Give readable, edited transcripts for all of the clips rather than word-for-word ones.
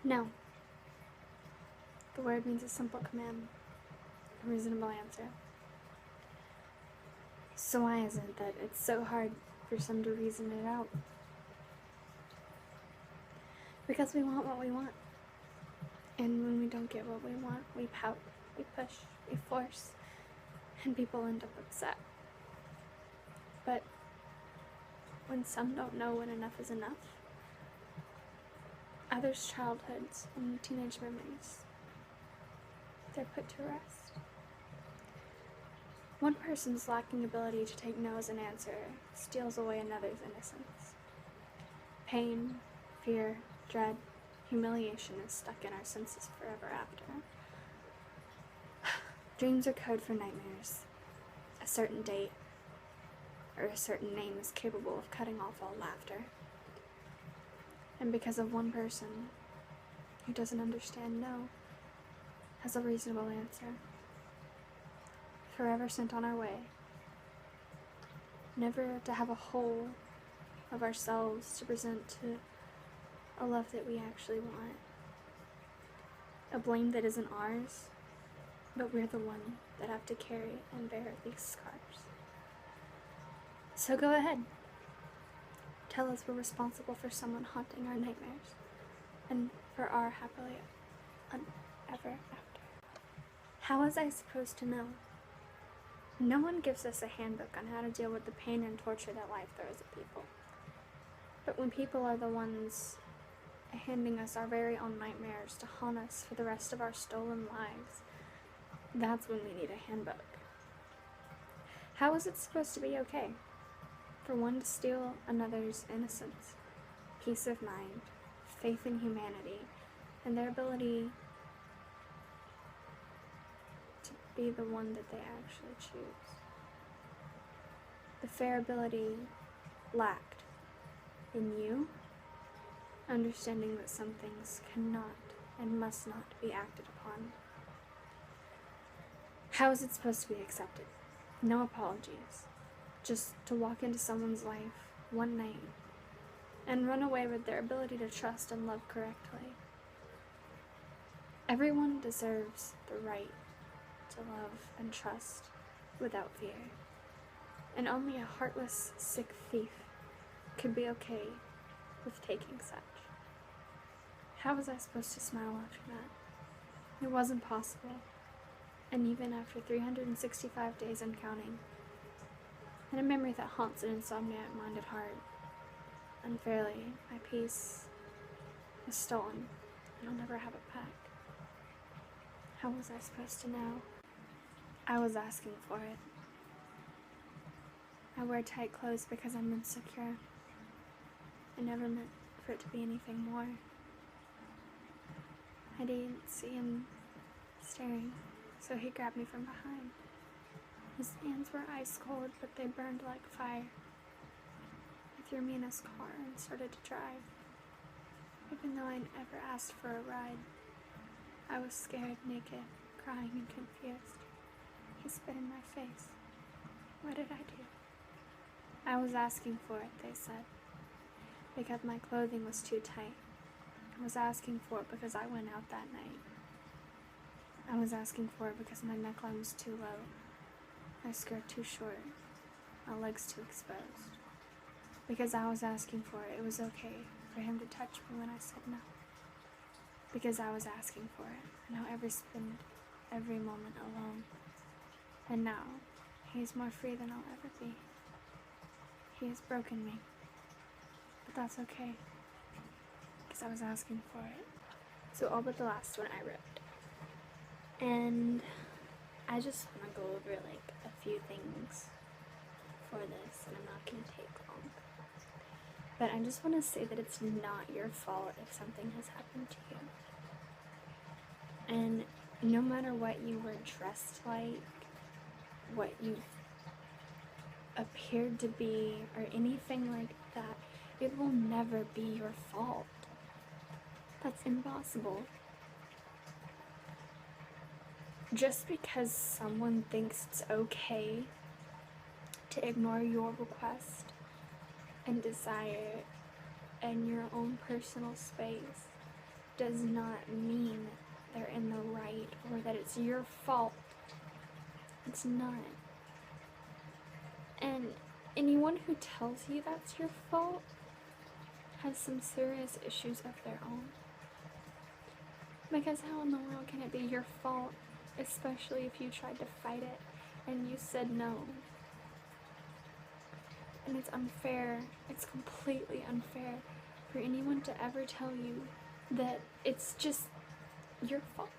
No. The word means a simple command, a reasonable answer. So why is it that it's so hard for some to reason it out? Because we want what we want. And when we don't get what we want, we pout, we push, we force, and people end up upset. But when some don't know when enough is enough, others' childhoods and teenage memories, they're put to rest. One person's lacking ability to take no as an answer steals away another's innocence. Pain, fear, dread, humiliation is stuck in our senses forever after. Dreams are code for nightmares. A certain date or a certain name is capable of cutting off all laughter. And because of one person who doesn't understand no, has a reasonable answer. Forever sent on our way. Never to have a whole of ourselves to present to a love that we actually want. A blame that isn't ours, but we're the one that have to carry and bear these scars. So go ahead. Tell us we're responsible for someone haunting our nightmares and for our happily ever after. How was I supposed to know? No one gives us a handbook on how to deal with the pain and torture that life throws at people. But when people are the ones handing us our very own nightmares to haunt us for the rest of our stolen lives, that's when we need a handbook. How is it supposed to be okay for one to steal another's innocence, peace of mind, faith in humanity, and their ability to be the one that they actually choose? The fair ability lacked in you, understanding that some things cannot and must not be acted upon. How is it supposed to be accepted? No apologies. Just to walk into someone's life one night and run away with their ability to trust and love correctly. Everyone deserves the right to love and trust without fear. And only a heartless, sick thief could be okay with taking such. How was I supposed to smile after that? It wasn't possible. And even after 365 days and counting, and a memory that haunts an insomniac-minded heart, unfairly, my peace is stolen, and I'll never have it back. How was I supposed to know? I was asking for it. I wear tight clothes because I'm insecure. I never meant for it to be anything more. I didn't see him staring, so he grabbed me from behind. His hands were ice cold, but they burned like fire. He threw me in his car and started to drive. Even though I never asked for a ride, I was scared, naked, crying, and confused. He spit in my face. What did I do? I was asking for it, they said, because my clothing was too tight. I was asking for it because I went out that night. I was asking for it because my neckline was too low, my skirt too short, my legs too exposed. Because I was asking for it, it was okay for him to touch me when I said no. Because I was asking for it, and I'll ever spend every moment alone. And now, he's more free than I'll ever be. He has broken me, but that's okay, because I was asking for it. So all but the last one I wrote. And I just want to go over like a few things for this, and I'm not going to take long. But I just want to say that it's not your fault if something has happened to you. And no matter what you were dressed like, what you appeared to be, or anything like that, it will never be your fault. That's impossible. Just because someone thinks it's okay to ignore your request and desire in your own personal space does not mean they're in the right or that it's your fault. It's not. And anyone who tells you that's your fault has some serious issues of their own. Because how in the world can it be your fault, especially if you tried to fight it and you said no? And it's unfair, it's completely unfair for anyone to ever tell you that it's just your fault.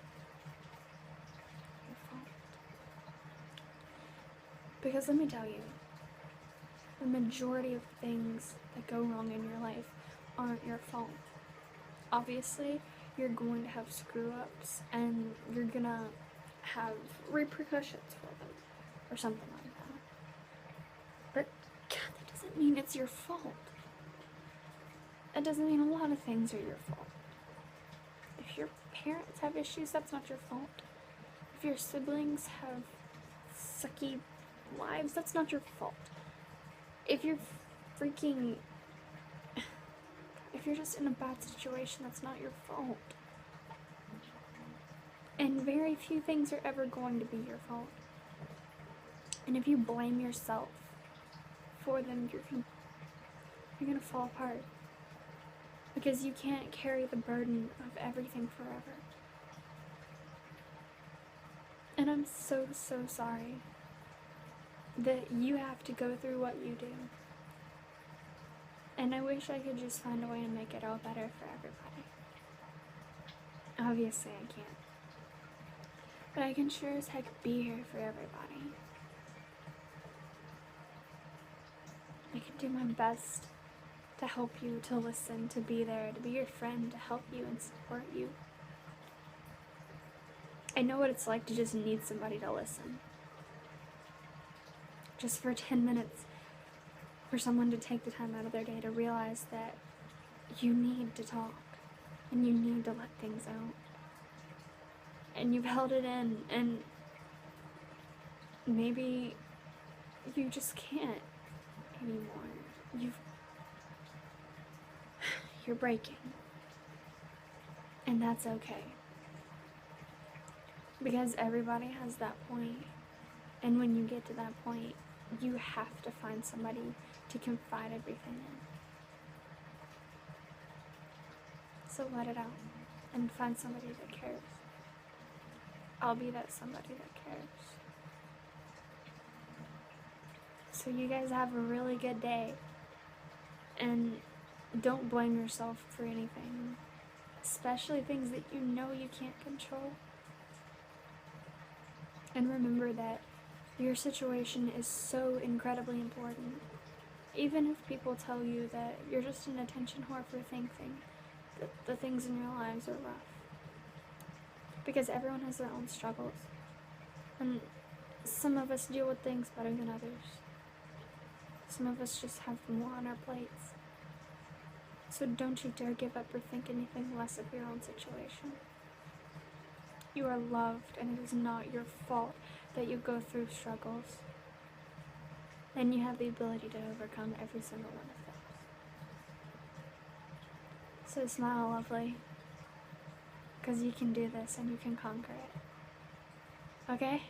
Your fault. Because let me tell you, the majority of things that go wrong in your life aren't your fault. Obviously, you're going to have screw-ups and you're gonna have repercussions for them or something like that. But God, that doesn't mean it's your fault. That doesn't mean a lot of things are your fault. If your parents have issues, that's not your fault. If your siblings have sucky lives, that's not your fault. If you're just in a bad situation, that's not your fault. And very few things are ever going to be your fault. And if you blame yourself for them, you're gonna fall apart. Because you can't carry the burden of everything forever. And I'm so, so sorry that you have to go through what you do. And I wish I could just find a way to make it all better for everybody. Obviously I can't. But I can sure as heck be here for everybody. I can do my best to help you, to listen, to be there, to be your friend, to help you and support you. I know what it's like to just need somebody to listen. Just for 10 minutes, for someone to take the time out of their day to realize that you need to talk and you need to let things out. And you've held it in, and maybe you just can't anymore. You're breaking. And that's okay. Because everybody has that point. And when you get to that point, you have to find somebody to confide everything in. So let it out and find somebody that cares. I'll be that somebody that cares. So you guys have a really good day. And don't blame yourself for anything. Especially things that you know you can't control. And remember that your situation is so incredibly important. Even if people tell you that you're just an attention whore for thinking that the things in your lives are rough. Because everyone has their own struggles. And some of us deal with things better than others. Some of us just have more on our plates. So don't you dare give up or think anything less of your own situation. You are loved, and it is not your fault that you go through struggles. And you have the ability to overcome every single one of them. So smile, lovely. Because you can do this and you can conquer it. Okay?